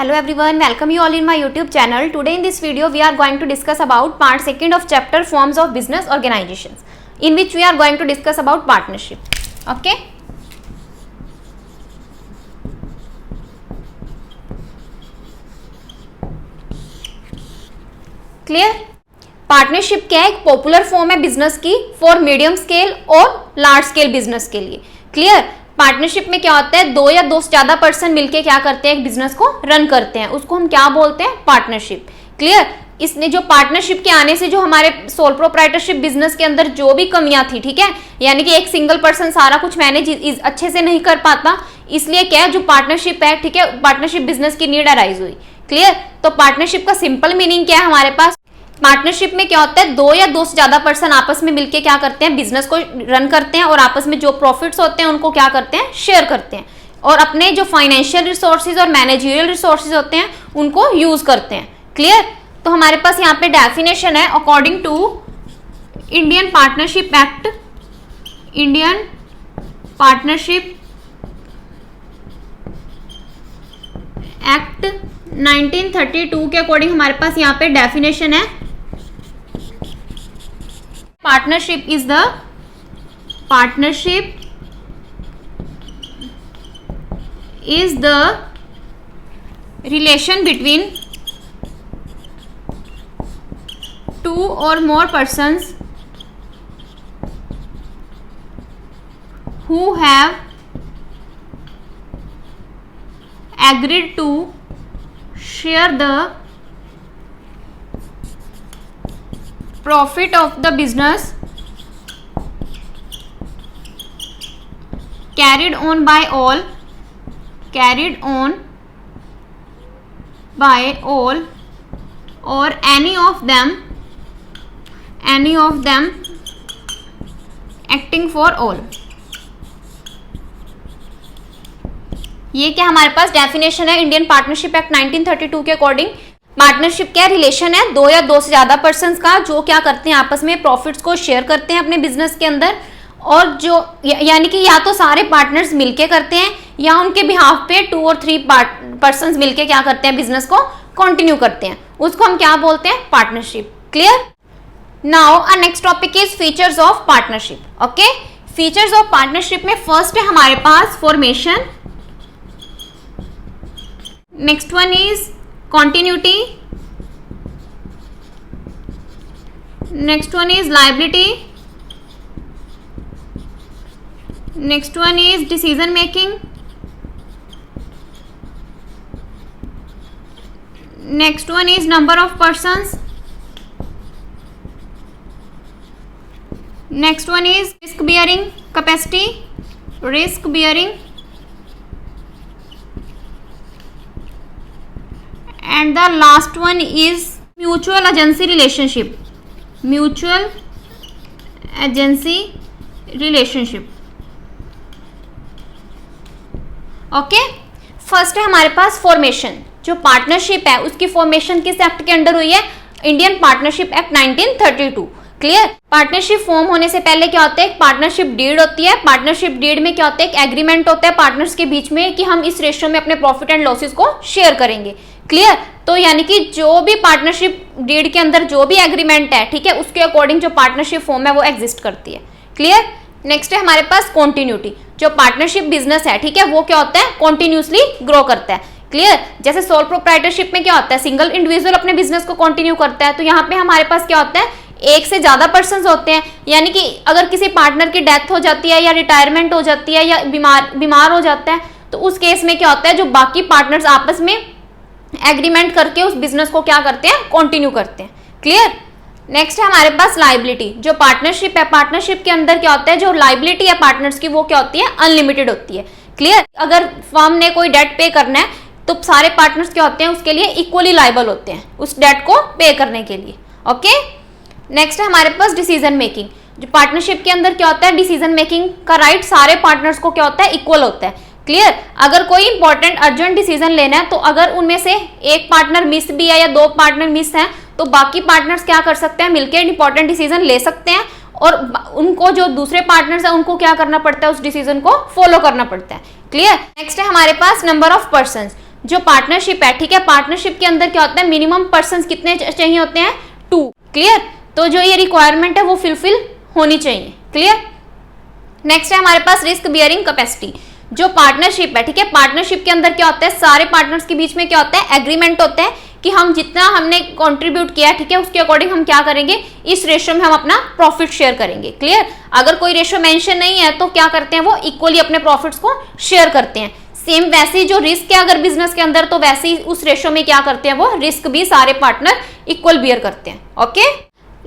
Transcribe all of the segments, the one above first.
Hello everyone, welcome you all in my YouTube channel. Today in this video we are going to discuss about part 2 of chapter forms of business organizations, in which we are going to discuss about partnership. Okay. Clear? Partnership क्या है? एक popular form है business की for medium scale और large scale business के लिए. Clear? Partnership में क्या होता है, दो या दो से ज्यादा पर्सन मिलके क्या करते हैं, एक बिजनेस को रन करते हैं, उसको हम क्या बोलते हैं, पार्टनरशिप. क्लियर? इसने जो पार्टनरशिप के आने से जो हमारे सोल प्रोप्राइटरशिप बिजनेस के अंदर जो भी कमियां थी, ठीक है, यानी कि एक सिंगल पर्सन सारा कुछ मैनेज अच्छे से नहीं कर पाता, इसलिए क्या है, जो पार्टनरशिप है, ठीक है, पार्टनरशिप बिजनेस की नीड अराइज हुई. क्लियर? तो पार्टनरशिप का सिंपल मीनिंग क्या है हमारे पास, पार्टनरशिप में क्या होता है, दो या दो से ज्यादा पर्सन आपस में मिलके क्या करते हैं, बिजनेस को रन करते हैं और आपस में जो प्रॉफिट्स होते हैं उनको क्या करते हैं, शेयर करते हैं और अपने जो फाइनेंशियल रिसोर्सेज और मैनेजरियल रिसोर्सेज होते हैं उनको यूज करते हैं. क्लियर? तो हमारे पास यहाँ पे डेफिनेशन है according to Indian partnership act, Indian partnership act 1932 के अकॉर्डिंग हमारे पास यहाँ पे डेफिनेशन है, partnership is the relation between two or more persons who have agreed to share the profit of the business carried on by all or any of them acting for all. ये क्या हमारे पास definition है Indian partnership act 1932 के according. Partnership क्या relation है, दो या दो से ज्यादा पर्सन्स का जो क्या करते हैं, आपस में प्रॉफिट्स को शेयर करते हैं अपने बिजनेस के अंदर, और जो यानी कि या तो सारे पार्टनर्स मिलके करते हैं या उनके बिहाफ पे टू और थ्री पर्सन्स मिलके क्या करते हैं, बिजनेस को कंटिन्यू करते हैं, उसको हम क्या बोलते हैं, partnership. Clear? Now our next topic is features of partnership. Okay, features of partnership में फर्स्ट है हमारे पास formation, next one is continuity, next one is liability, next one is decision making, next one is number of persons, next one is risk bearing capacity, risk bearing, and the last one is mutual agency relationship, mutual agency relationship. Okay, first है हमारे पास formation. जो partnership है उसकी formation किस act के under हुई है, Indian partnership act 1932. Clear? Partnership form होने से पहले क्या होता है, एक पार्टनरशिप डीड होती है. पार्टनरशिप डीड में क्या होता है, एक एग्रीमेंट होता है पार्टनर्स के बीच में कि हम इस रेशियो में अपने प्रॉफिट एंड लॉसेस को शेयर करेंगे. क्लियर? तो यानी कि जो भी पार्टनरशिप डीड के अंदर जो भी एग्रीमेंट है, ठीक है, उसके अकॉर्डिंग जो पार्टनरशिप फॉर्म है वो एग्जिस्ट करती है. क्लियर? नेक्स्ट है हमारे पास कॉन्टिन्यूटी. जो पार्टनरशिप बिजनेस है, ठीक है, वो क्या होता है, कॉन्टिन्यूसली ग्रो करता है. क्लियर? जैसे सोल प्रोप्राइटरशिप में क्या होता है, सिंगल इंडिविजुअल अपने बिजनेस को कंटिन्यू करता है, तो यहाँ पे हमारे पास क्या होता है, एक से ज्यादा पर्सन होते हैं, यानी कि अगर किसी पार्टनर की डेथ हो जाती है या रिटायरमेंट हो जाती है या बीमार हो जाता है, तो उस केस में क्या होता है, जो बाकी पार्टनर्स आपस में एग्रीमेंट करके उस बिजनेस को क्या करते हैं, कंटिन्यू करते हैं. क्लियर? नेक्स्ट है हमारे पास लाइबिलिटी. जो पार्टनरशिप है, पार्टनरशिप के अंदर क्या होता है, जो लाइबिलिटी है पार्टनर्स की वो क्या होती है, अनलिमिटेड होती है. क्लियर? अगर फर्म ने कोई डेट पे करना है तो सारे पार्टनर्स क्या होते हैं, उसके लिए इक्वली लाइबल होते हैं उस डेट को पे करने के लिए. ओके, नेक्स्ट है हमारे पास डिसीजन मेकिंग. जो पार्टनरशिप के अंदर क्या होता है, डिसीजन मेकिंग का राइट सारे पार्टनर्स को क्या होता है, इक्वल होता है. क्लियर? अगर कोई इंपॉर्टेंट अर्जेंट डिसीजन लेना है तो अगर उनमें से एक पार्टनर मिस भी है या दो पार्टनर मिस हैं तो बाकी पार्टनर्स क्या कर सकते हैं, मिलकर इंपॉर्टेंट डिसीजन ले सकते हैं और उनको जो दूसरे पार्टनर्स हैं उनको क्या करना पड़ता है, उस डिसीजन को फॉलो करना पड़ता है. क्लियर? नेक्स्ट है हमारे पास नंबर ऑफ पर्संस. जो पार्टनरशिप है, ठीक है, पार्टनरशिप के अंदर क्या होता है, मिनिमम पर्सन कितने चाहिए होते हैं, 2। क्लियर, तो जो ये रिक्वायरमेंट है वो फुलफिल होनी चाहिए। क्लियर। नेक्स्ट है हमारे पास रिस्क बियरिंग कैपेसिटी। जो पार्टनरशिप है, ठीक है, पार्टनरशिप के अंदर क्या होता है, सारे पार्टनर्स के बीच में क्या होता है, एग्रीमेंट होता है कि हम जितना हमने कंट्रीब्यूट किया, ठीक है, उसके अकॉर्डिंग हम क्या करेंगे, इस रेशियो में हम अपना प्रॉफिट शेयर करेंगे। क्लियर। अगर कोई रेशियो मेंशन नहीं है तो क्या करते हैं, वो इक्वली अपने प्रॉफिट्स को शेयर करते हैं। सेम वैसे ही जो रिस्क है अगर बिजनेस के अंदर, तो वैसे ही उस रेशियो में क्या करते हैं, वो रिस्क भी सारे पार्टनर इक्वल बियर करते हैं। ओके।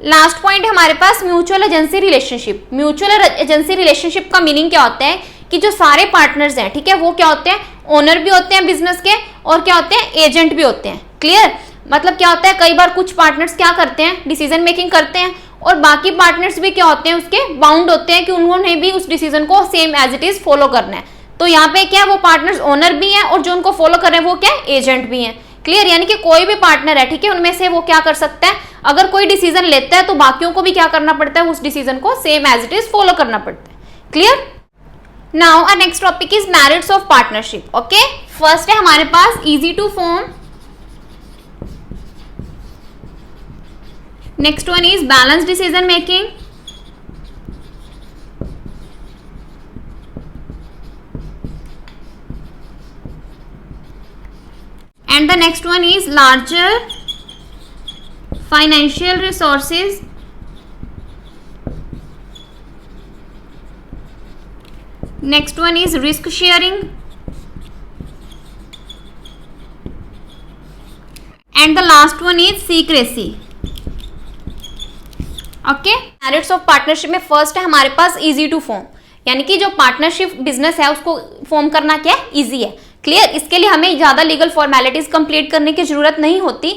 लास्ट पॉइंट है हमारे पास mutual agency relationship. Mutual agency relationship का मीनिंग क्या होता है कि जो सारे पार्टनर्स हैं, ठीक है, वो क्या होते हैं, ओनर भी होते हैं बिजनेस के और क्या होते हैं, एजेंट भी होते हैं। क्लियर। मतलब क्या होता है, कई बार कुछ पार्टनर्स क्या करते हैं, डिसीजन मेकिंग करते हैं और बाकी पार्टनर्स भी क्या होते हैं, उसके बाउंड होते हैं कि उन्होंने भी उस डिसीजन को same as it is follow करना है। तो यहाँ पे क्या है, वो पार्टनर्स ओनर भी हैं और जो उनको फॉलो कर रहे हैं वो क्या है, एजेंट भी हैं। क्लियर। यानी कि कोई भी पार्टनर है, ठीक है, उनमें से वो क्या कर सकता है, अगर कोई डिसीजन लेता है तो बाकियों को भी क्या करना पड़ता है, उस डिसीजन को same as it is follow करना पड़ता है। Clear. Now our next topic is merits of partnership. Okay. First है हमारे पास easy to form, next one is balance decision making, and the next one is larger financial resources, next one is risk sharing, and the last one is secrecy. Okay. Merits of partnership में first है हमारे पास easy to form, यानी कि जो partnership business है उसको form करना क्या है, इजी है। क्लियर। इसके लिए हमें ज्यादा लीगल फॉर्मेलिटीज कंप्लीट करने की जरूरत नहीं होती,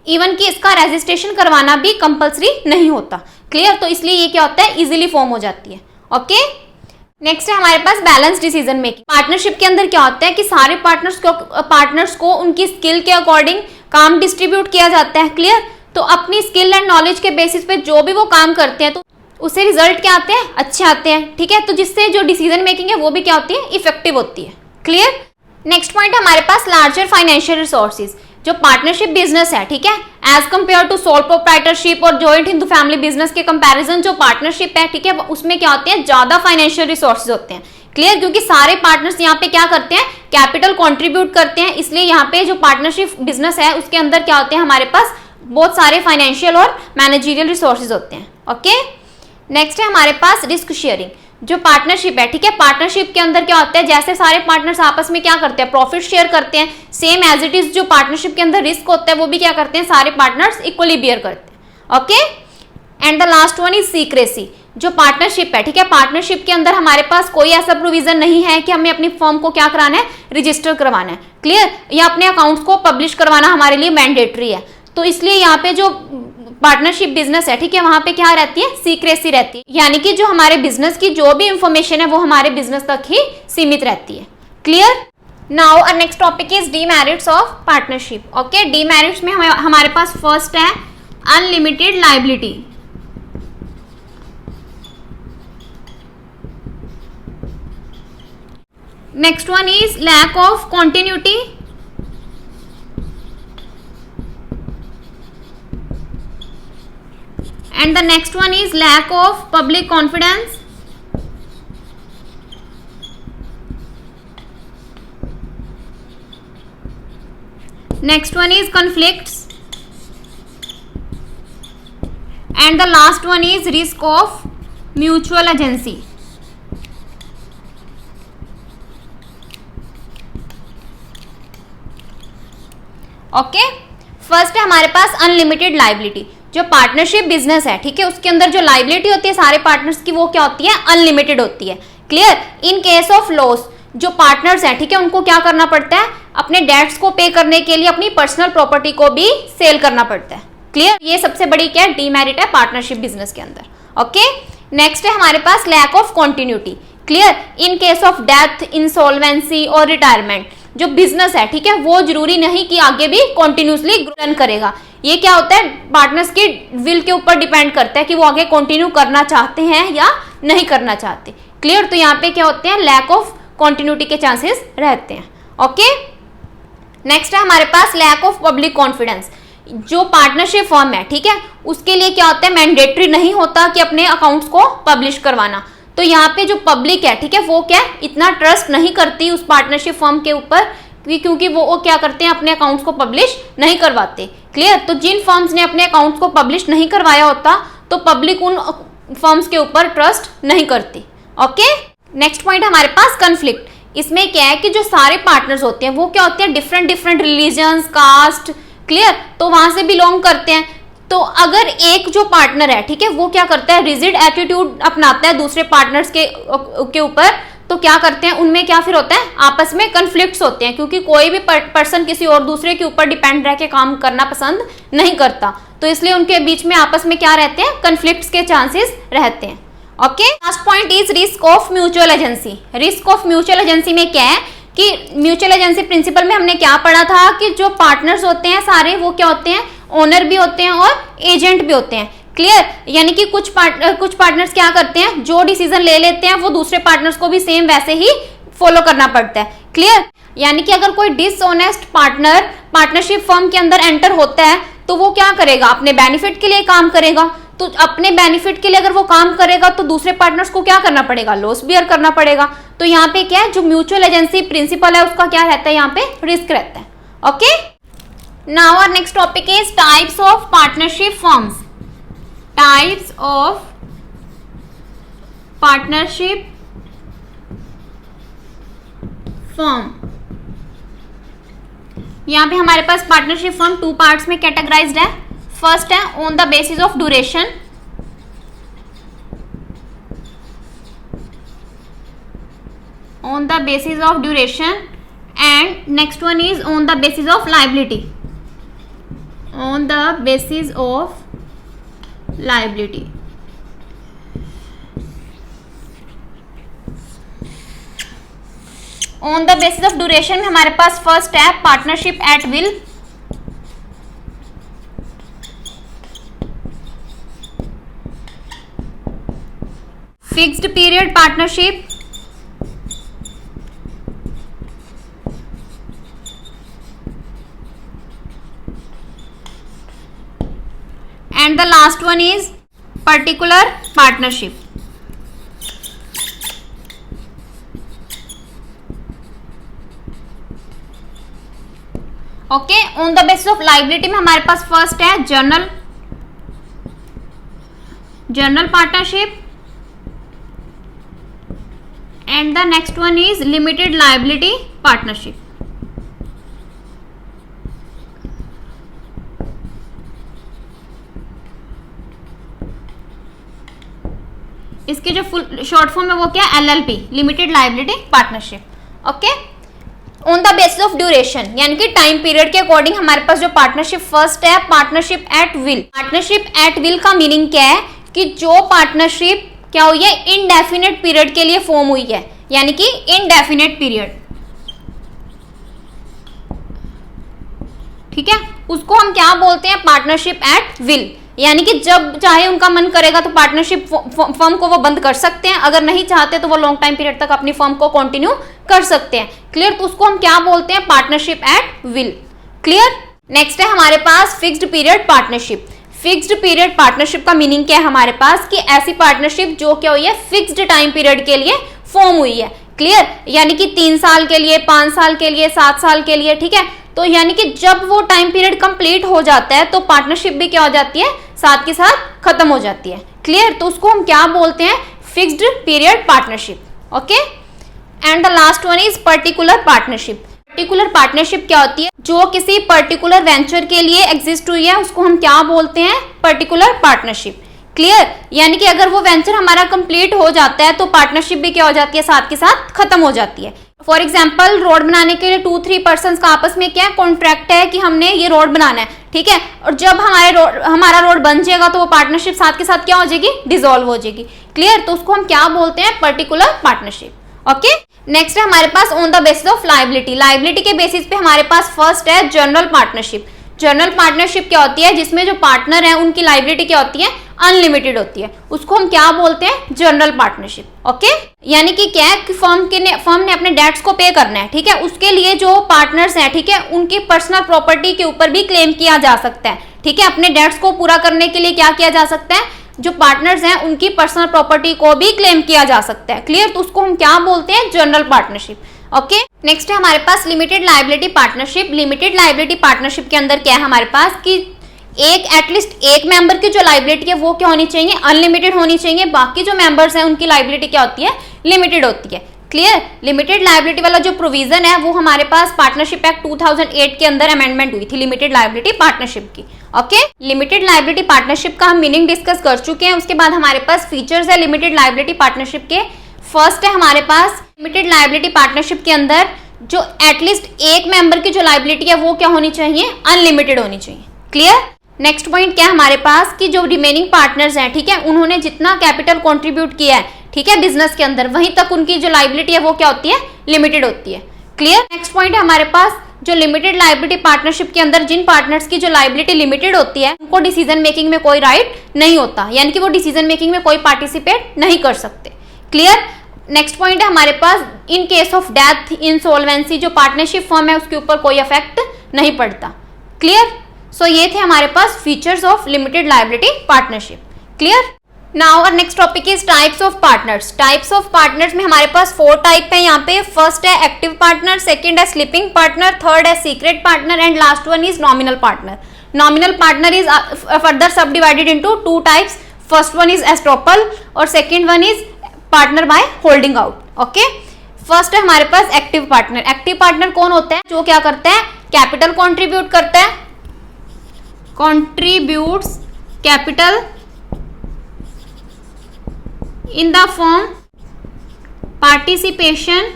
इवन कि इसका रजिस्ट्रेशन करवाना भी कंपलसरी नहीं होता। क्लियर। तो इसलिए ये क्या होता है, इजीली फॉर्म हो जाती है। ओके। नेक्स्ट है हमारे पास बैलेंस डिसीजन मेकिंग। पार्टनरशिप के अंदर क्या होता है कि सारे पार्टनर्स को उनकी स्किल के अकॉर्डिंग काम डिस्ट्रीब्यूट किया जाता है। क्लियर। तो अपनी स्किल एंड नॉलेज के बेसिस पे जो भी वो काम करते हैं तो उससे रिजल्ट क्या आते हैं, अच्छे आते हैं। ठीक है। तो जिससे जो डिसीजन मेकिंग है वो भी क्या होती है, इफेक्टिव होती है। क्लियर। नेक्स्ट पॉइंट है हमारे पास लार्जर फाइनेंशियल रिसोर्सेज। जो पार्टनरशिप बिजनेस है, ठीक है, as compare to sole proprietorship और जॉइंट हिंदू फैमिली बिजनेस के कंपैरिजन जो पार्टनरशिप है, ठीक है, उसमें क्या होते हैं, ज्यादा फाइनेंशियल रिसोर्सेज होते हैं। क्लियर। क्योंकि सारे पार्टनर्स यहाँ पे क्या करते हैं, कैपिटल कंट्रीब्यूट करते हैं, इसलिए यहाँ पे जो पार्टनरशिप बिजनेस है उसके अंदर क्या होते हैं, हमारे पास बहुत सारे फाइनेंशियल और मैनेजरियल रिसोर्सेज होते हैं। ओके। नेक्स्ट है हमारे पास रिस्क शेयरिंग। जो पार्टनरशिप है, ठीक है, पार्टनरशिप के अंदर क्या होता है, जैसे सारे पार्टनर्स आपस में क्या करते हैं, प्रॉफिट शेयर करते हैं, सेम एज इट इज जो पार्टनरशिप के अंदर रिस्क होता है वो भी क्या करते हैं, सारे पार्टनर्स इक्वली बियर करते हैं। Okay. And the last one is secrecy. जो पार्टनरशिप है, ठीक है, पार्टनरशिप के अंदर हमारे पास कोई ऐसा प्रोविजन नहीं है कि हमें अपनी फर्म को क्या कराना है, रजिस्टर करवाना है। क्लियर। या अपने अकाउंट्स को पब्लिश करवाना हमारे लिए मैंडेटरी है। तो इसलिए यहाँ पे जो पार्टनरशिप बिजनेस है, ठीक है, वहां पे क्या रहती है, सीक्रेसी रहती है, यानी कि जो हमारे बिजनेस की जो भी इंफॉर्मेशन है वो हमारे बिजनेस तक ही सीमित रहती है। Clear. Now our next topic is demerits of partnership. Okay. Demerits में हमारे पास फर्स्ट है unlimited liability, next one is lack of continuity, and the next one is lack of public confidence, next one is conflicts, and the last one is risk of mutual agency. Okay. First है हमारे पास unlimited liability. जो partnership business है, ठीक है, उसके अंदर जो liability होती है सारे पार्टनर्स की वो क्या होती है, अनलिमिटेड होती है। Clear. In case of loss जो पार्टनर्स हैं, ठीक है, उनको क्या करना पड़ता है, अपने डेट्स को पे करने के लिए अपनी पर्सनल प्रॉपर्टी को भी सेल करना पड़ता है। क्लियर। ये सबसे बड़ी क्या है, डीमेरिट है पार्टनरशिप बिजनेस के अंदर। ओके। नेक्स्ट है हमारे पास lack of continuity. Clear. In case of death, insolvency और रिटायरमेंट जो बिजनेस है, ठीक है, वो जरूरी नहीं कि आगे भी कंटिन्यूसली रन करेगा। ये क्या होता है, पार्टनर्स की विल के ऊपर डिपेंड करता है कि वो आगे कंटिन्यू करना चाहते हैं या नहीं करना चाहते। क्लियर। तो यहाँ पे क्या होते हैं, लैक ऑफ कंटिन्यूटी के चांसेस रहते हैं। ओके। नेक्स्ट है हमारे पास लैक ऑफ पब्लिक कॉन्फिडेंस। जो पार्टनरशिप फर्म है, ठीक है, उसके लिए क्या होता है, मैंडेटरी नहीं होता कि अपने अकाउंट्स को पब्लिश करवाना। तो यहाँ पे जो पब्लिक है, ठीक है, वो क्या इतना ट्रस्ट नहीं करती उस पार्टनरशिप फर्म के ऊपर, क्योंकि वो क्या करते हैं, अपने अकाउंट्स को पब्लिश नहीं करवाते। क्लियर। तो जिन फर्म्स ने अपने अकाउंट्स को पब्लिश नहीं करवाया होता तो पब्लिक उन फर्म्स के ऊपर ट्रस्ट नहीं करती। ओके। नेक्स्ट पॉइंट हमारे पास कन्फ्लिक्ट। इसमें क्या है कि जो सारे पार्टनर्स होते हैं वो क्या होते हैं, different different religions, caste, clear, तो वहां से बिलोंग करते हैं। तो अगर एक जो पार्टनर है, ठीक है, वो क्या करता है, रिजिड एटीट्यूड अपनाता है दूसरे पार्टनर्स के ऊपर, तो क्या करते हैं, उनमें क्या फिर होता है, आपस में कन्फ्लिक्ट्स होते हैं, क्योंकि कोई भी पर्सन किसी और दूसरे के ऊपर डिपेंड रह के काम करना पसंद नहीं करता। तो इसलिए उनके बीच में आपस में क्या रहते हैं, कन्फ्लिक्ट्स के चांसेस रहते हैं। Okay. Last point is risk of mutual agency. Risk of mutual agency में क्या है कि म्यूचुअल एजेंसी प्रिंसिपल में हमने क्या पढ़ा था कि जो पार्टनर्स होते हैं सारे वो क्या होते हैं, ओनर भी होते हैं और एजेंट भी होते हैं। क्लियर। यानी कि कुछ पार्टनर्स क्या करते हैं, जो डिसीजन ले लेते हैं वो दूसरे पार्टनर्स को भी सेम वैसे ही फॉलो करना पड़ता है। क्लियर। यानी कि अगर कोई डिसऑनेस्ट पार्टनर पार्टनरशिप फर्म के अंदर एंटर होता है तो वो क्या करेगा, अपने बेनिफिट के लिए काम करेगा। तो अपने बेनिफिट के लिए अगर वो काम करेगा तो दूसरे पार्टनर्स को क्या करना पड़ेगा, लॉस बियर करना पड़ेगा। तो यहाँ पे क्या है, जो म्यूचुअल एजेंसी प्रिंसिपल है उसका क्या रहता है, यहाँ पे रिस्क रहता है। Okay. Now our next topic is types of partnership firms. Types of partnership firm. यहाँ पे हमारे पास पार्टनरशिप फर्म टू पार्ट्स में कैटेगराइज्ड है। फर्स्ट है on the basis of duration, on the basis of duration, and next one is on the basis of liability, on the basis of liability. On the basis of duration में हमारे पास first है partnership at will, fixed period partnership, and the last one is particular partnership. Okay. On the basis of liability में हमारे पास first है general partnership, and the next one is limited liability partnership. इसकी जो full short form है वो क्या है, LLP, limited liability partnership. Okay. On the basis of duration यानी कि टाइम पीरियड के अकॉर्डिंग हमारे पास जो पार्टनरशिप फर्स्ट है partnership at will. Partnership at will का मीनिंग क्या है कि जो पार्टनरशिप क्या हुई है, इनडेफिनेट पीरियड के लिए फॉर्म हुई है, यानी कि इनडेफिनेट पीरियड, ठीक है, उसको हम क्या बोलते हैं, पार्टनरशिप एट विल। यानी कि जब चाहे उनका मन करेगा तो पार्टनरशिप फर्म को वो बंद कर सकते हैं, अगर नहीं चाहते तो वो लॉन्ग टाइम पीरियड तक अपनी फर्म को कंटिन्यू कर सकते हैं। क्लियर। तो उसको हम क्या बोलते हैं, partnership at will. Clear. Next है हमारे पास fixed period partnership. Fixed period partnership का मीनिंग क्या है हमारे पास कि ऐसी पार्टनरशिप जो क्या हुई है, फिक्स्ड टाइम पीरियड के लिए फॉर्म हुई है। क्लियर। यानी कि 3 साल के लिए, 5 साल के लिए, 7 साल के लिए, ठीक है। तो यानी कि जब वो टाइम पीरियड कंप्लीट हो जाता है तो पार्टनरशिप भी क्या हो जाती है, साथ के साथ खत्म हो जाती है। क्लियर। तो उसको हम क्या बोलते हैं, fixed period partnership. Okay. And the last one is particular partnership. Particular partnership क्या होती है, जो किसी पर्टिकुलर वेंचर के लिए एग्जिस्ट हुई है उसको हम क्या बोलते हैं, पर्टिकुलर पार्टनरशिप। क्लियर। यानी कि अगर वो वेंचर हमारा कंप्लीट हो जाता है तो पार्टनरशिप भी क्या हो जाती है, साथ के साथ खत्म हो जाती है। फॉर एग्जाम्पल रोड बनाने के लिए 2-3 पर्सन का आपस में क्या कॉन्ट्रैक्ट है कि हमने ये रोड बनाना है, ठीक है, और जब हमारा रोड बन जाएगा तो वो पार्टनरशिप साथ के साथ क्या हो जाएगी, डिसॉल्व हो जाएगी। क्लियर। तो उसको हम क्या बोलते हैं, पर्टिकुलर पार्टनरशिप। ओके। नेक्स्ट है हमारे pass on the basis of liability. Liability के बेसिस पे हमारे पास फर्स्ट है जनरल पार्टनरशिप। जनरल पार्टनरशिप क्या होती है, जिसमें जो पार्टनर है उनकी लायबिलिटी क्या होती है, अनलिमिटेड होती है, उसको हम क्या बोलते हैं, जनरल पार्टनरशिप। ओके, यानी कि क्या है कि फर्म ने अपने डेट्स को पे करना है, ठीक है, उसके लिए जो पार्टनर्स हैं, ठीक है, उनकी पर्सनल प्रॉपर्टी के ऊपर भी क्लेम किया जा सकता है, ठीक है, अपने डेट्स को पूरा करने के लिए क्या किया जा सकता है, जो पार्टनर्स हैं उनकी पर्सनल प्रॉपर्टी को भी क्लेम किया जा सकता है। क्लियर, तो उसको हम क्या बोलते हैं, जनरल पार्टनरशिप। ओके, नेक्स्ट है हमारे पास limited liability partnership. Limited liability partnership के अंदर क्या है हमारे पास कि एटलीस्ट एक मेंबर की जो लायबिलिटी है वो क्या होनी चाहिए, अनलिमिटेड होनी चाहिए, बाकी जो मेंबर्स हैं उनकी लायबिलिटी क्या होती है, लिमिटेड होती है। क्लियर, लिमिटेड लायबिलिटी वाला जो प्रोविजन है वो हमारे पास पार्टनरशिप एक्ट 2008 के अंदर अमेंडमेंट हुई थी लिमिटेड लायबिलिटी पार्टनरशिप की। ओके, लिमिटेड लायबिलिटी पार्टनरशिप का हम मीनिंग डिस्कस कर चुके हैं। उसके बाद हमारे पास फीचर्स है लिमिटेड लायबिलिटी पार्टनरशिप के। फर्स्ट है हमारे पास लिमिटेड लायबिलिटी पार्टनरशिप के अंदर जो एटलीस्ट एक मेंबर की जो लायबिलिटी है वो क्या होनी चाहिए, अनलिमिटेड होनी चाहिए। क्लियर, नेक्स्ट पॉइंट क्या है हमारे पास कि जो रिमेनिंग पार्टनर्स हैं, ठीक है, उन्होंने जितना कैपिटल कंट्रीब्यूट किया है, ठीक है, बिजनेस के अंदर, वहीं तक उनकी जो लायबिलिटी है वो क्या होती है, लिमिटेड होती है। क्लियर, नेक्स्ट पॉइंट है हमारे पास जो लिमिटेड लायबिलिटी पार्टनरशिप के अंदर जिन पार्टनर्स की जो लायबिलिटी लिमिटेड होती है उनको डिसीजन मेकिंग में कोई राइट नहीं होता, यानी कि वो डिसीजन मेकिंग में कोई पार्टिसिपेट नहीं कर सकते। क्लियर, नेक्स्ट पॉइंट है हमारे पास in case of death, insolvency, जो पार्टनरशिप फर्म है उसके ऊपर कोई इफेक्ट नहीं पड़ता। क्लियर, सो ये थे हमारे पास features of limited liability partnership. Clear, now और next topic is types of partners. Types of partners में हमारे पास 4 टाइप है यहाँ पे। फर्स्ट है एक्टिव पार्टनर, सेकंड है स्लीपिंग पार्टनर, थर्ड है secret partner and last one is nominal partner. Nominal partner is further subdivided into 2 types. First one is estoppel और second one is partner by holding out. Okay, first है हमारे पास active partner. Active partner कौन होता है, जो क्या करता है, कैपिटल कॉन्ट्रीब्यूट करता है, contributes capital in the firm, participation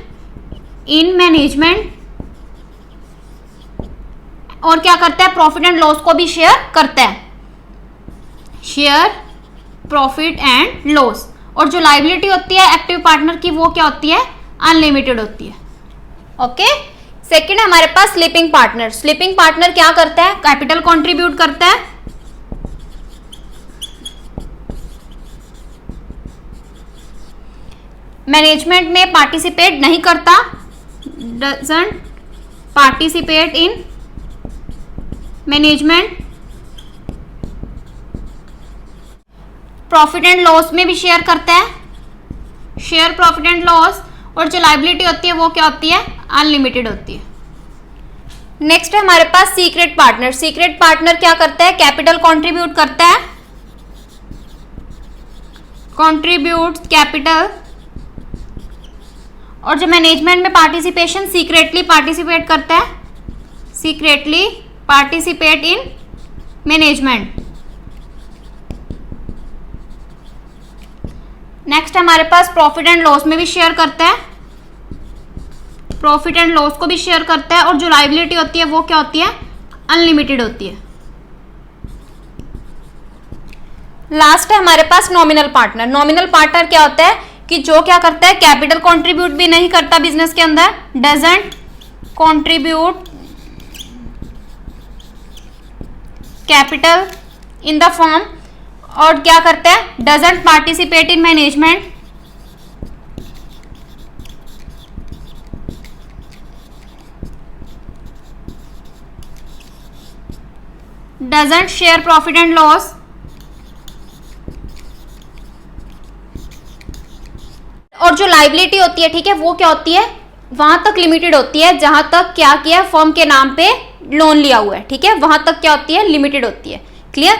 in management, और क्या करता है, प्रॉफिट एंड लॉस को भी शेयर करता है, शेयर प्रॉफिट एंड लॉस। और जो लायबिलिटी होती है एक्टिव पार्टनर की वो क्या होती है, अनलिमिटेड होती है। ओके, सेकेंड हमारे पास स्लीपिंग पार्टनर। स्लीपिंग पार्टनर क्या करता है, कैपिटल कंट्रीब्यूट करता है, मैनेजमेंट में पार्टिसिपेट नहीं करता, doesn't participate in management, profit and loss में भी शेयर करता है, शेयर प्रॉफिट एंड लॉस। और जो लायबिलिटी होती है वो क्या होती है, अनलिमिटेड होती है। नेक्स्ट है हमारे पास सीक्रेट पार्टनर। सीक्रेट पार्टनर क्या करता है, कैपिटल कंट्रीब्यूट करता है, कंट्रीब्यूट कैपिटल, और जो मैनेजमेंट में पार्टिसिपेशन, सीक्रेटली पार्टिसिपेट करता है, secretly participate in management. Next हमारे पास प्रॉफिट एंड लॉस में भी शेयर करता है, प्रॉफिट एंड लॉस को भी शेयर करता है, और जो लायबिलिटी होती है वो क्या होती है, अनलिमिटेड होती है। लास्ट है हमारे पास नॉमिनल पार्टनर। नॉमिनल पार्टनर क्या होता है कि जो क्या करता है, कैपिटल कंट्रीब्यूट भी नहीं करता बिजनेस के अंदर, doesn't contribute capital in the firm, और क्या करता है, doesn't participate in management, doesn't share profit and loss, और जो लायबिलिटी होती है, ठीक है, वो क्या होती है, वहां तक लिमिटेड होती है जहां तक क्या किया, फर्म के नाम पे लोन लिया हुआ है, ठीक है, वहां तक क्या होती है, लिमिटेड होती है। क्लियर,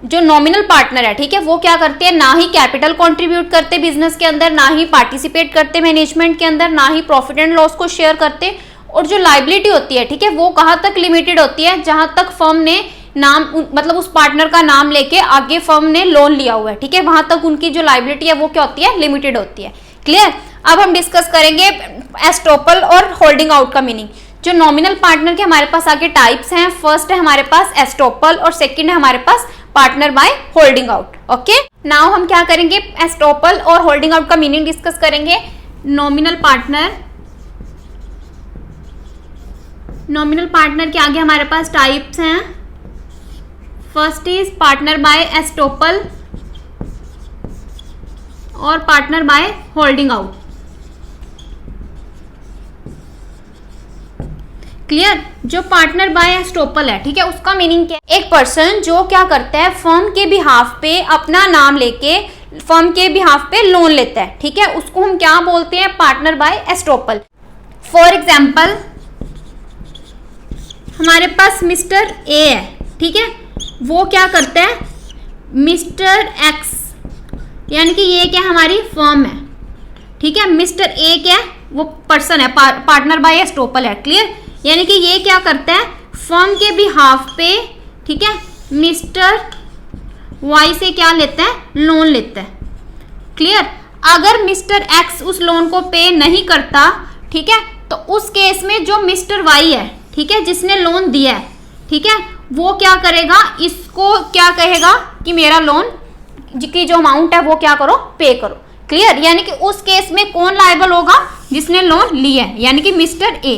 जो नॉमिनल पार्टनर है, ठीक है, वो क्या करते हैं, ना ही कैपिटल कंट्रीब्यूट करते बिजनेस के अंदर, ना ही पार्टिसिपेट करते मैनेजमेंट के अंदर, ना ही प्रॉफिट एंड लॉस को शेयर करते। और जो लायबिलिटी होती है, ठीक है, वो कहाँ तक लिमिटेड होती है, जहां तक फर्म ने नाम, मतलब उस पार्टनर का नाम लेके आगे फर्म ने लोन लिया हुआ है, ठीक है, वहां तक उनकी जो लायबिलिटी है वो क्या होती है, लिमिटेड होती है। क्लियर, अब हम डिस्कस करेंगे एस्टॉपल और होल्डिंग आउट का मीनिंग। जो नॉमिनल पार्टनर के हमारे पास आगे टाइप्स हैं, फर्स्ट है हमारे पास एस्टॉपल और सेकंड है हमारे पास partner by holding out. Okay, now हम क्या करेंगे, एस्टॉपल और होल्डिंग आउट का मीनिंग डिस्कस करेंगे। नॉमिनल पार्टनर, नॉमिनल पार्टनर के आगे हमारे पास टाइप्स हैं। First is partner by estoppel और partner by holding out. Clear? जो पार्टनर बाय एस्टोपल है, ठीक है, उसका मीनिंग क्या है? एक पर्सन जो क्या करता है, फर्म के बिहाफ पे अपना नाम लेके फर्म के बिहाफ पे लोन लेता है, ठीक है, उसको हम क्या बोलते हैं? Partner by estoppel. For example हमारे पास मिस्टर ए है, ठीक है, वो क्या करता है? मिस्टर एक्स, यानी कि ये क्या हमारी फर्म है, ठीक है, मिस्टर ए क्या है? वो पर्सन है, पार्टनर बाय एस्टोपल है। क्लियर? यानी कि ये क्या करता है? फर्म के बिहाफ पे, ठीक है, मिस्टर वाई से क्या लेता है? लोन लेता है। क्लियर? अगर मिस्टर एक्स उस लोन को पे नहीं करता, ठीक है, तो उस केस में जो मिस्टर वाई है, ठीक है, जिसने लोन दिया है, ठीक है, वो क्या करेगा? इसको क्या कहेगा कि मेरा लोन की जो अमाउंट है वो क्या करो? पे करो। क्लियर? यानी कि उस केस में कौन लायबल होगा? जिसने लोन लिया है, यानी कि मिस्टर ए।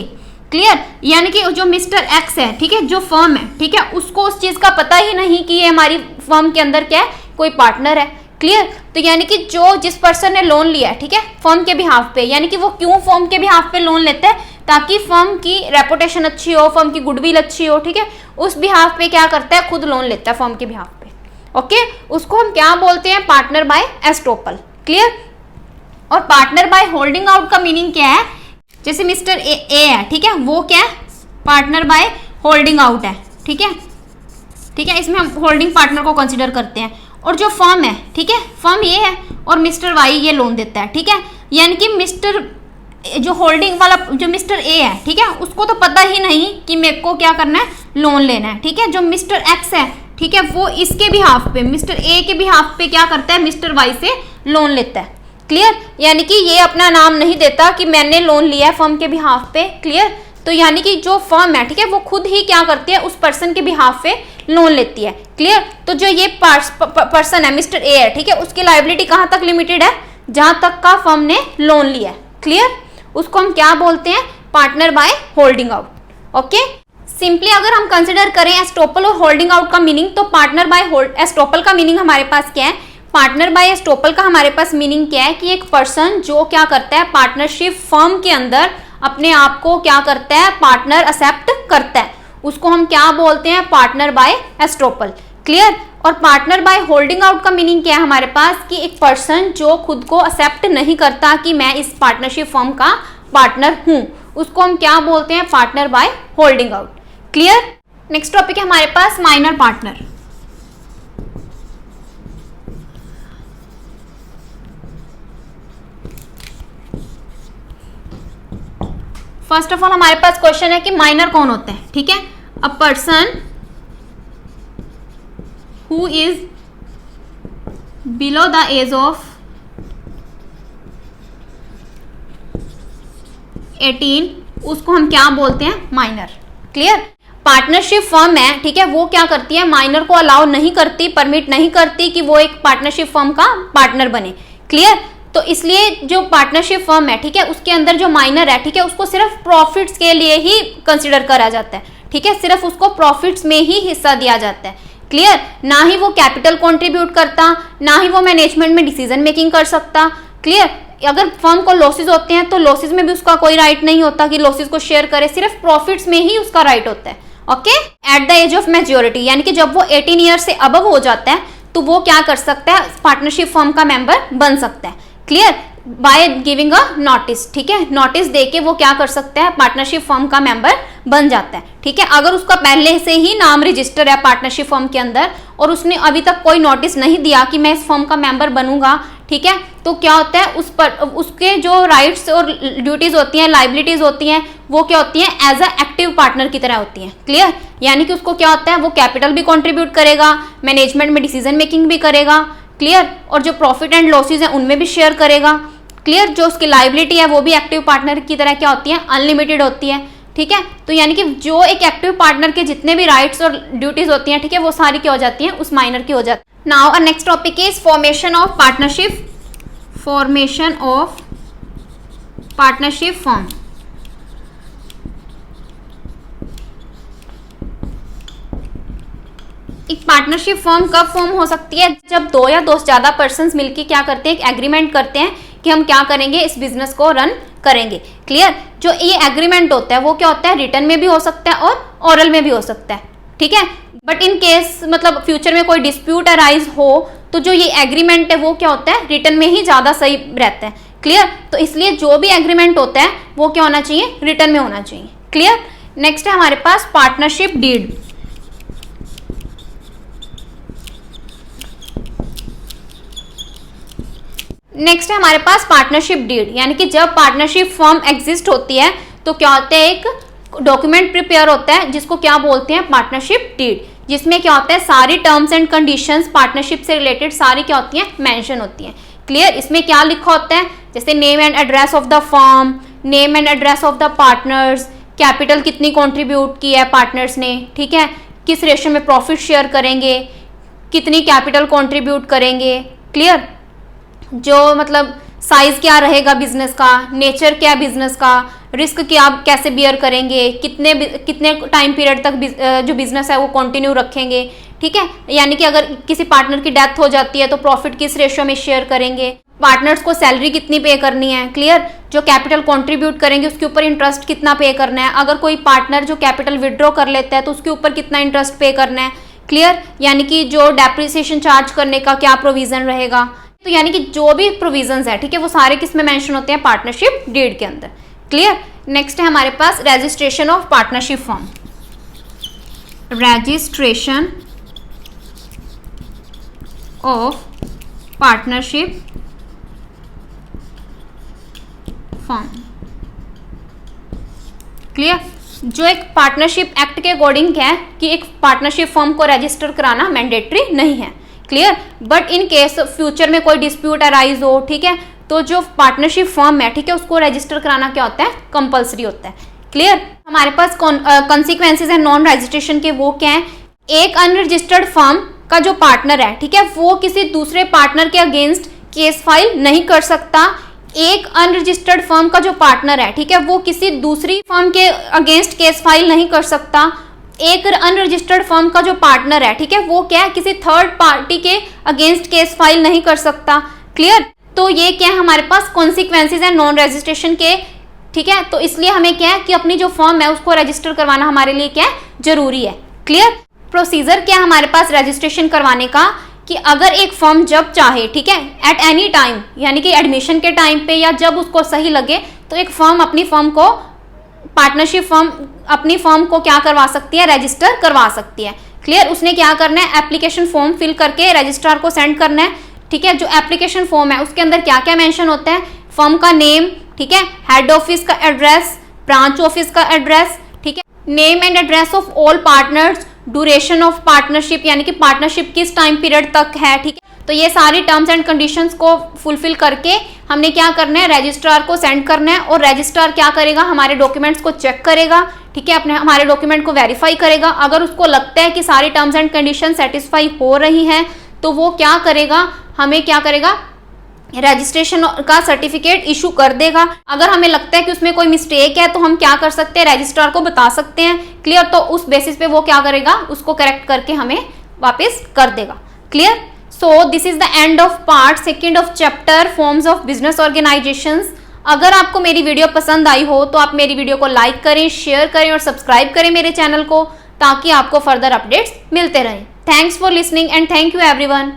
क्लियर? यानी कि जो मिस्टर एक्स है, ठीक है, जो फर्म है, ठीक है, उसको उस चीज का पता ही नहीं कि ये हमारी फर्म के अंदर क्या है? कोई पार्टनर है। क्लियर? तो यानी कि जिस पर्सन ने लोन लिया है, ठीक है, फर्म के बिहाफ पे, यानी कि वो क्यों फर्म के बिहाफ पे लोन लेता है? ताकि फर्म की रेपुटेशन अच्छी हो, फर्म की गुडविल अच्छी हो, ठीक है, उस बिहाफ पे क्या करता है? खुद लोन लेता है फर्म के बिहाफ पे। ओके, उसको हम क्या बोलते हैं? Partner by estoppel. क्लियर? और पार्टनर बाय होल्डिंग आउट का मीनिंग क्या है? जैसे मिस्टर ए है, ठीक है, वो क्या है? पार्टनर बाय होल्डिंग आउट है, ठीक है, ठीक है, इसमें हम होल्डिंग पार्टनर को कंसिडर करते हैं। और जो फर्म है, ठीक है, फर्म ये है और मिस्टर वाई ये लोन देता है, ठीक है, यानी कि मिस्टर जो होल्डिंग वाला जो मिस्टर ए है, ठीक है, उसको तो पता ही नहीं कि मेरे को क्या करना है? लोन लेना है। ठीक है, जो मिस्टर एक्स है, ठीक है, वो इसके बिहाफ पे, मिस्टर ए के बिहाफ पे क्या करता है? मिस्टर वाई से लोन लेता है। क्लियर? यानी कि ये अपना नाम नहीं देता कि मैंने लोन लिया है फर्म के बिहाफ पे। क्लियर? तो यानी कि जो फर्म है, ठीक है, वो खुद ही क्या करती है? उस पर्सन के बिहाफ पे लोन लेती है। क्लियर? तो जो ये पर्सन है, मिस्टर ए है, ठीक है, उसकी लायबिलिटी कहाँ तक लिमिटेड है? जहां तक का फर्म ने लोन लिया है। क्लियर? उसको हम क्या बोलते हैं? Partner by holding out. Okay, simply अगर हम कंसिडर करें एस्टोपल और होल्डिंग आउट का मीनिंग, तो पार्टनर बाय एस्टोपल का मीनिंग हमारे पास क्या है? पार्टनर बाय एस्टोपल का हमारे पास मीनिंग क्या है कि एक पर्सन जो क्या करता है? पार्टनरशिप फर्म के अंदर अपने आप को क्या करता है? पार्टनर एक्सेप्ट करता है, उसको हम क्या बोलते हैं? Partner by estoppel. क्लियर? और पार्टनर बाय होल्डिंग आउट का मीनिंग क्या है हमारे पास? कि एक पर्सन जो खुद को एक्सेप्ट नहीं करता कि मैं इस पार्टनरशिप फर्म का पार्टनर हूं, उसको हम क्या बोलते हैं? Partner by holding out. Clear? Next topic है हमारे पास minor partner. First of all हमारे पास क्वेश्चन है कि माइनर कौन होता है? ठीक है, a person who is below the age of 18, उसको हम क्या बोलते हैं? माइनर। क्लियर? पार्टनरशिप फर्म है, ठीक है, वो क्या करती है? माइनर को अलाउ नहीं करती, परमिट नहीं करती कि वो एक पार्टनरशिप फर्म का पार्टनर बने। क्लियर? तो इसलिए जो पार्टनरशिप फर्म है, ठीक है, उसके अंदर जो माइनर है, ठीक है, उसको सिर्फ प्रॉफिट्स के लिए ही कंसिडर करा जाता है। ठीक है, सिर्फ उसको प्रॉफिट्स में ही हिस्सा दिया जाता है। क्लियर? ना ही वो कैपिटल कंट्रीब्यूट करता, ना ही वो मैनेजमेंट में डिसीजन मेकिंग कर सकता। क्लियर? अगर फर्म को लॉसेज होते हैं तो लॉसेज में भी उसका कोई राइट नहीं होता कि लॉसेज को शेयर करे, सिर्फ प्रॉफिट्स में ही उसका राइट होता है। Okay, at the age of maturity, यानी कि जब वो 18 ईयर से अबव हो जाता है तो वो क्या कर सकता है? पार्टनरशिप फर्म का मेंबर बन सकता है। Clear? By giving a notice. ठीक है, नोटिस देके वो क्या कर सकता है? पार्टनरशिप फर्म का मेंबर बन जाता है। ठीक है, अगर उसका पहले से ही नाम रजिस्टर है पार्टनरशिप फर्म के अंदर और उसने अभी तक कोई नोटिस नहीं दिया कि मैं इस फर्म का मेंबर बनूंगा, ठीक है, तो क्या होता है? उस पर उसके जो राइट्स और ड्यूटीज होती हैं, लाइबिलिटीज होती हैं, वो क्या होती हैं? एज अ एक्टिव पार्टनर की तरह होती हैं। क्लियर? यानी कि उसको क्या होता है? वो कैपिटल भी कॉन्ट्रीब्यूट करेगा, मैनेजमेंट में डिसीजन मेकिंग भी करेगा। क्लियर? और जो प्रॉफिट एंड लॉसेज हैं उनमें भी शेयर करेगा। क्लियर? जो उसकी लाइबिलिटी है वो भी एक्टिव पार्टनर की तरह क्या होती है? अनलिमिटेड होती है। ठीक है, तो यानी कि जो एक एक्टिव पार्टनर के जितने भी राइट्स और ड्यूटीज होती हैं, ठीक है, वो सारी क्या हो जाती हैं? उस माइनर की हो जाती है। Now a next topic is formation of partnership, formation of partnership firm. एक पार्टनरशिप फर्म कब फॉर्म हो सकती है? जब दो या दो से ज्यादा पर्सन्स मिलकर क्या करते हैं, एक एग्रीमेंट करते हैं कि हम क्या करेंगे, इस बिजनेस को रन करेंगे। क्लियर? जो ये एग्रीमेंट होता है वो क्या होता है, रिटर्न में भी हो सकता है और ओरल में भी हो सकता है। ठीक है, बट इन केस मतलब फ्यूचर में कोई डिस्प्यूट अराइज हो तो जो ये एग्रीमेंट है वो क्या होता है, रिटर्न में ही ज्यादा सही रहता है। क्लियर? तो इसलिए जो भी एग्रीमेंट होता है वो क्या होना चाहिए, रिटर्न में होना चाहिए। क्लियर? नेक्स्ट है हमारे पास पार्टनरशिप डीड। नेक्स्ट है हमारे पास पार्टनरशिप डीड, यानी कि जब पार्टनरशिप फर्म एग्जिस्ट होती है तो क्या होता है, एक डॉक्यूमेंट प्रिपेयर होता है जिसको क्या बोलते हैं, पार्टनरशिप डीड, जिसमें क्या होता है, सारी टर्म्स एंड कंडीशंस पार्टनरशिप से रिलेटेड सारी क्या होती हैं, मेंशन होती हैं। क्लियर? इसमें क्या लिखा होता है, जैसे name and address of the firm, name and address of the partners, capital कितनी कॉन्ट्रीब्यूट की है पार्टनर्स ने, ठीक है, किस रेशियो में प्रॉफिट शेयर करेंगे, कितनी कैपिटल कॉन्ट्रीब्यूट करेंगे। क्लियर? जो मतलब साइज क्या रहेगा बिजनेस का, नेचर क्या बिजनेस का, रिस्क क्या कैसे बियर करेंगे, कितने टाइम पीरियड तक जो बिजनेस है वो कंटिन्यू रखेंगे। ठीक है, यानी कि अगर किसी पार्टनर की डेथ हो जाती है तो प्रॉफिट किस रेशियो में शेयर करेंगे, पार्टनर्स को सैलरी कितनी पे करनी है। क्लियर? जो कैपिटल कंट्रीब्यूट करेंगे उसके ऊपर इंटरेस्ट कितना पे करना है, अगर कोई पार्टनर जो कैपिटल विड्रॉ कर लेता है तो उसके ऊपर कितना इंटरेस्ट पे करना है। क्लियर? यानी कि जो डेप्रिसिएशन चार्ज करने का क्या प्रोविजन रहेगा, तो यानी कि जो भी प्रोविजंस है, ठीक है, वो सारे किस में मेंशन होते हैं, पार्टनरशिप डीड के अंदर। क्लियर? नेक्स्ट है हमारे पास registration of partnership firm. Registration of partnership firm. Clear? जो एक पार्टनरशिप एक्ट के अकॉर्डिंग क्या है कि एक पार्टनरशिप फर्म को रजिस्टर कराना मैंडेटरी नहीं है। Clear? But in case future में कोई डिस्प्यूट अराइज हो, ठीक है, तो जो पार्टनरशिप फर्म है, ठीक है, उसको रजिस्टर कराना क्या होता है, कंपलसरी होता है। क्लियर? हमारे पास कॉन्सिक्वेंसेज है नॉन रजिस्ट्रेशन के, वो क्या है, एक अनरजिस्टर्ड फर्म का जो पार्टनर है, ठीक है, वो किसी दूसरे पार्टनर के अगेंस्ट केस फाइल नहीं कर सकता। एक अनरजिस्टर्ड फर्म का जो पार्टनर है, ठीक है, वो किसी दूसरी फर्म के अगेंस्ट केस फाइल नहीं कर सकता। एक अनरजिस्टर्ड फर्म का जो पार्टनर है, ठीक है, वो क्या है, किसी थर्ड पार्टी के अगेंस्ट केस फाइल नहीं कर सकता। क्लियर? तो ये क्या है, हमारे पास कॉन्सिक्वेंसेज है नॉन रजिस्ट्रेशन के। ठीक है, तो इसलिए हमें क्या है कि अपनी जो फर्म है उसको रजिस्टर करवाना हमारे लिए क्या है, जरूरी है। क्लियर? प्रोसीजर क्या है हमारे पास रजिस्ट्रेशन करवाने का, कि अगर एक फर्म जब चाहे, ठीक है, एट एनी टाइम, यानी कि एडमिशन के टाइम पे या जब उसको सही लगे, तो एक फर्म अपनी फर्म को, पार्टनरशिप फर्म अपनी फर्म को क्या करवा सकती है, रजिस्टर करवा सकती है। क्लियर? उसने क्या करना है, एप्लीकेशन फॉर्म फिल करके रजिस्ट्रार को सेंड करना है। ठीक है, जो एप्लीकेशन फॉर्म है उसके अंदर क्या क्या मेंशन होता है, फर्म का नेम, ठीक है, हेड ऑफिस का एड्रेस, ब्रांच ऑफिस का एड्रेस, ठीक है, name and address of all partners, duration of partnership, यानी कि पार्टनरशिप किस टाइम पीरियड तक है। ठीक है, तो ये सारी टर्म्स एंड कंडीशंस को फुलफिल करके हमने क्या करना है, रजिस्ट्रार को सेंड करना है, और रजिस्ट्रार क्या करेगा, हमारे डॉक्यूमेंट्स को चेक करेगा। ठीक है, अपने हमारे डॉक्यूमेंट को वेरीफाई करेगा। अगर उसको लगता है कि सारी टर्म्स एंड कंडीशन सेटिस्फाई हो रही हैं तो वो क्या करेगा, हमें क्या करेगा, रजिस्ट्रेशन का सर्टिफिकेट इशू कर देगा। अगर हमें लगता है कि उसमें कोई मिस्टेक है तो हम क्या कर सकते हैं, रजिस्ट्रार को बता सकते हैं। क्लियर? तो उस बेसिस पे वो क्या करेगा, उसको करेक्ट करके हमें वापस कर देगा। Clear? So this is the end of part second of chapter forms of business organisations. अगर आपको मेरी वीडियो पसंद आई हो तो आप मेरी वीडियो को लाइक करें, शेयर करें और सब्सक्राइब करें मेरे चैनल को, ताकि आपको फर्दर अपडेट्स मिलते रहें। Thanks for listening and thank you everyone.